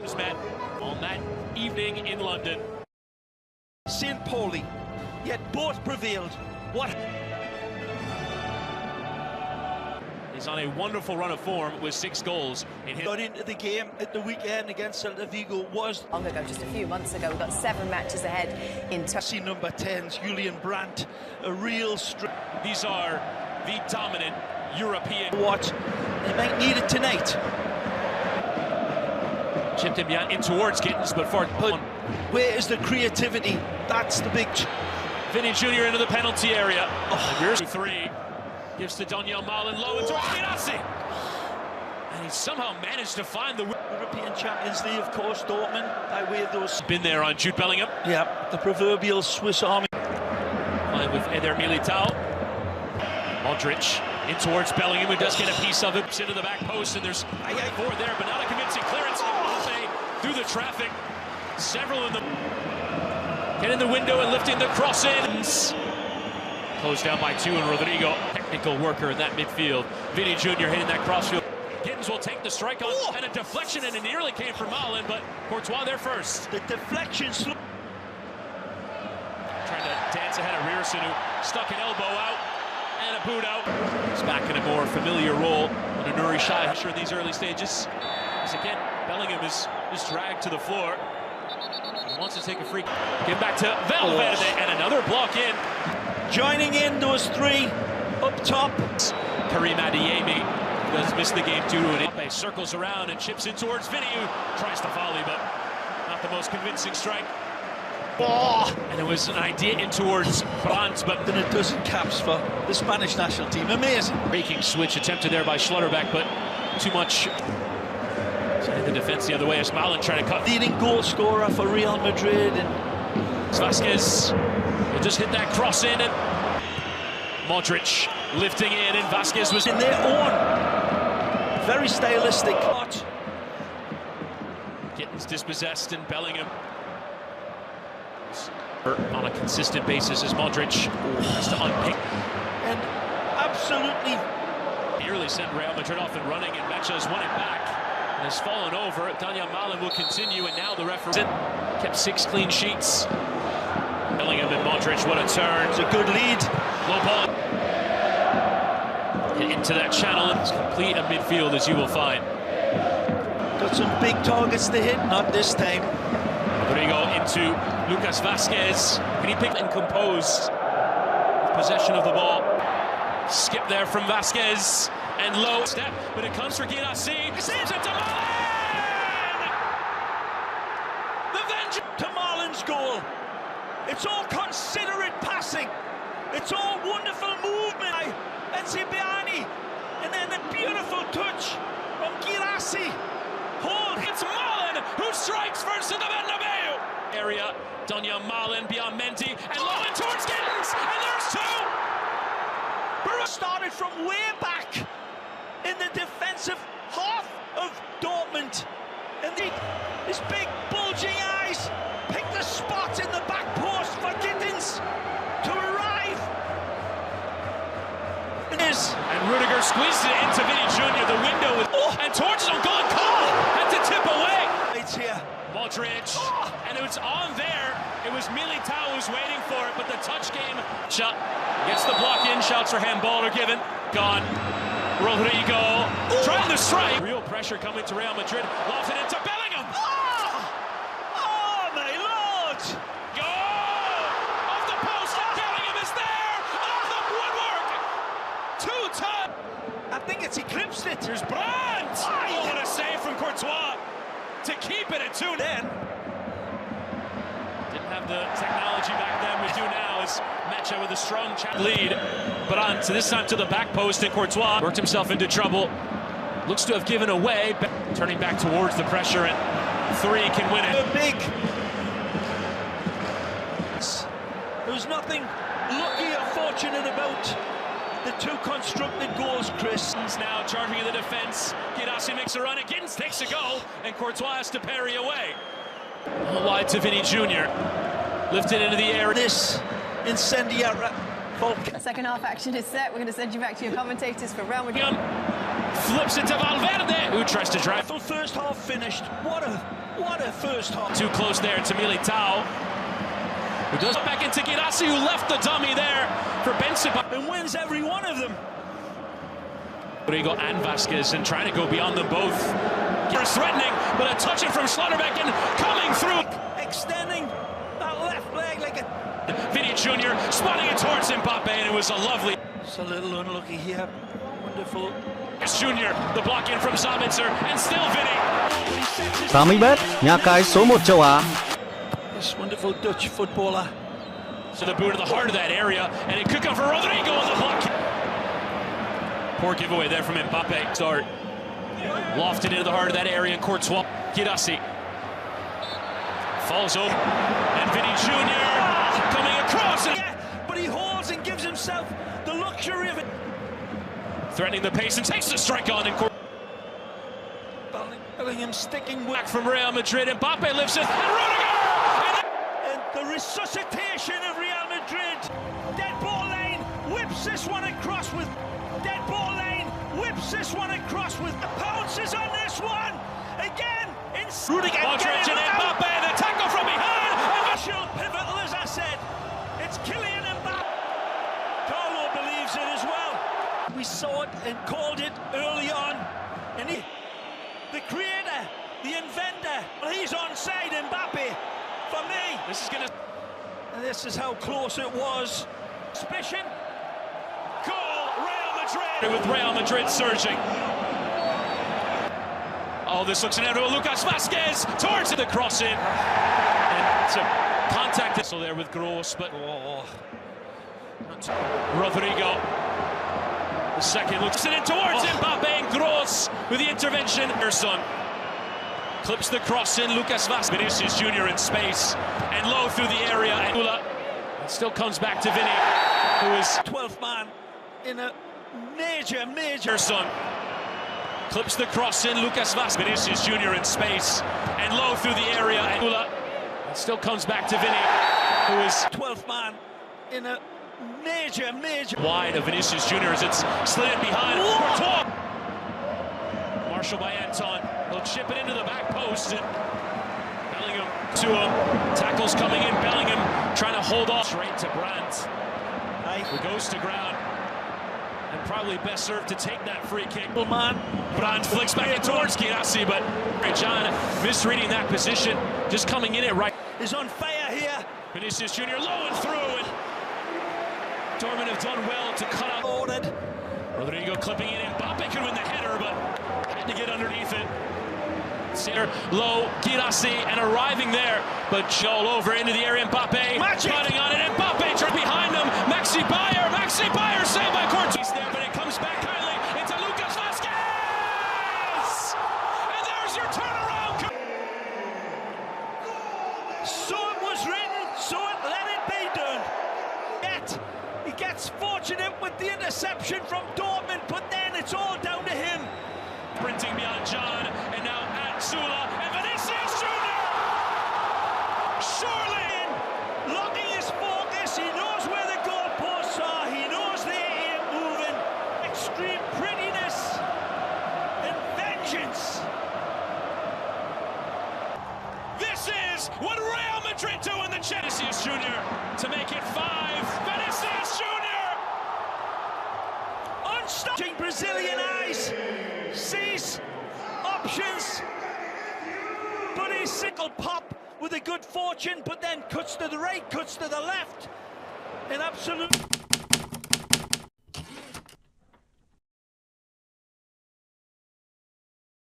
was met on that evening in London. St. Pauli, yet both prevailed. What? He's on a wonderful run of form with 6 goals in his... Got into the game at the weekend against Celta Vigo was... Long ago, just a few months ago, we've got 7 matches ahead in... See number 10's Julian Brandt, a real... These are the dominant European... What? They might need it tonight. Chipped him in towards Gittins, but for... But where is the creativity? That's the big... Vinny Jr. into the penalty area. Oh, here's 3. Gives to Daniel Malin low into Girassi. And he somehow managed to find the... European Champions League, of course, Dortmund, by way of those... Been there on Jude Bellingham. Yeah, the proverbial Swiss Army. Playing with Eder Militao. Modric in towards Bellingham, who does get a piece of it. Into the back post, and there's forward there, but not a convincing clearance. Through the traffic. Several in the... Getting the window and lifting the cross in. Closed down by 2, and Rodrigo, technical worker in that midfield. Vinny Jr. hitting that crossfield. Gittins will take the strike on, and a deflection, and it nearly came from Malin, but Courtois there first. The deflection... Trying to dance ahead of Rierson, who stuck an elbow out, and a boot out. He's back in a more familiar role under Nuri Shai. Sure, in these early stages. As again, Bellingham is dragged to the floor. He wants to take a free. Give back to Valverde, and another block in. Joining in those 3 up top. Karim Adeyemi does miss the game due to it. Circles around and chips in towards Vinny, who tries to volley, but not the most convincing strike. Oh, and there was an idea in towards Brandt, but then a dozen caps for the Spanish national team. Amazing. Breaking switch attempted there by Schlotterbeck, but too much. Sending the defense the other way as Malin trying to cut. Leading goal scorer for Real Madrid. And Vasquez will just hit that cross in, and Modric lifting in, and Vasquez was in their own. Very stylistic. Gittins dispossessed, and Bellingham on a consistent basis as Modric has to unpick. And absolutely nearly sent Real Madrid off and running, and Mecha has won it back and has fallen over. Daniel Malin will continue, and now the referee kept 6 clean sheets. Bellingham and Modric, what a turn. It's a good lead. Low ball. Into that channel, and it's complete a midfield, as you will find. Got some big targets to hit, not this time. Rodrigo into Lucas Vasquez. Can he pick and compose possession of the ball? Skip there from Vasquez, and low step, but it comes for Girassi. Saves it to Malin! The vengeance to Malin's goal. It's all considerate passing. It's all wonderful movement by Encibiani. And then the beautiful touch from Girassi. Hold. It's Malin who strikes first in the bernabéu area. Daniel Malin beyond Mendy, and low in towards Gittins, and there's 2. Started from way back in the defensive half of Dortmund. And his big bulging eyes picked the spot in the back post for Gittins to arrive. And Rudiger squeezed it into Vinny Jr. The window was, and towards his own goal, and Cole had to tip away. It's here. Modric, and it was on there. It was Militao who was waiting for it, but the touch game shot. Gets the block in, shouts for handball are given. Gone. Rodrigo trying to strike. Real pressure coming to Real Madrid. Lofted into Bellingham. Oh my Lord! Goal! Off the post. Bellingham is there. Off the woodwork. 2 times. I think it's eclipsed it. Here's Brandt. Oh, what a save from Courtois to keep it at 2 then. Didn't have the technology back then. We do now as Mecha with a strong lead. But on to this time to the back post, and Courtois worked himself into trouble. Looks to have given away, but turning back towards the pressure, and 3 can win it. Big. There was nothing lucky or fortunate about the 2 constructed goals, Chris. Now charging in the defense. Girassi makes a run. Gittins takes a goal, and Courtois has to parry away. Wide to Vinny Jr. Lifted into the air. This incendiary. Second half action is set. We're going to send you back to your commentators for Real Madrid. Flips it to Valverde, who tries to drive. First half finished. What a What a first half. Too close there to Militao, who does back into Girassi, who left the dummy there for Benzema. And wins every one of them. Rodrigo and Vasquez, and trying to go beyond them both. Here's threatening, but a touch it from Schlotterbeck coming through. Extending that left leg like a... Vinny Jr. spotting it towards Mbappe, and it was a lovely... It's a little unlucky here. Wonderful. Junior, the block in from Sabitzer, and still Vinny. Sami Bet, nhà cái số 1 châu Á. This wonderful Dutch footballer. So the boot to the heart of that area, and it could come for Rodrigo on the block. Poor giveaway there from Mbappe. Start lofted into the heart of that area, and Courtois. Girassi falls over, and Vinny Jr. coming across. Yeah, but he holds and gives himself the luxury of it. Threatening the pace and takes the strike on. And Bellingham sticking with... back from Real Madrid. Mbappe lifts it, and Rudiger! And the resuscitation of Real Madrid. Dead ball lane, whips this one across with... Dead ball lane, whips this one across with... Pounces on this one! Again, in... Rudiger, Modric and Mbappe, the tackle from behind! Pivotal, as I said. It's Kylian Mbappe. Carlo believes it as well. We saw it and called it early on. And the creator, the inventor, well, he's onside, Mbappe. For me, This is gonna... and this is how close it was. Suspicion. Goal, Real Madrid! With Real Madrid surging. Oh, this looks an error. Lucas Vasquez towards the cross in. And it's a contact. So there with Gross, but Rodrigo. The second looks it in towards Mbappe, and Gross with the intervention. Erson clips the cross in. Lucas Vasquez. Vinicius Jr. in space and low through the area. And it still comes back to Vinny, who is 12th man in a major. Erson clips the cross in. Lucas Vasquez. Vinicius Jr. in space and low through the area. And it still comes back to Vinny, who is 12th man in a major. wide of Vinicius Jr. as it's slid in behind. Courtois. Marshall by Anton. He'll chip it into the back post. And Bellingham to him. Tackles coming in. Bellingham trying to hold off. Straight to Brandt. Who goes to ground. And probably best served to take that free kick. Brandt flicks back in towards Girassi, but John misreading that position. Just coming in it right. Is on fire here. Vinicius Jr. low and through. And Dortmund have done well to cut out. Ordered. Rodrigo clipping in. Mbappe could win the header, but had to get underneath it. Center low, Girassi, and arriving there, but all over into the area. Mbappe cutting on it. Mbappe turned behind him. Maxi Bayer saved by Courtois there, but it comes back kindly into Lucas Vasquez, and there's your turnaround. So it was written, so let it be done. Yet he gets fortunate with the interception from Dortmund, but then it's all down to him. Sprinting beyond John, and now at Sula, and Vinicius Jr. Surely Locking his focus, he knows where the goalposts are, he knows they ain't moving. Extreme prettiness and vengeance. This is what Real Madrid do in the Vinicius Jr. to make it 5. Vinicius Jr. Unstopping Brazilian eyes, sees options, but he's sickle pop with a good fortune, but then cuts to the right, cuts to the left, in absolute...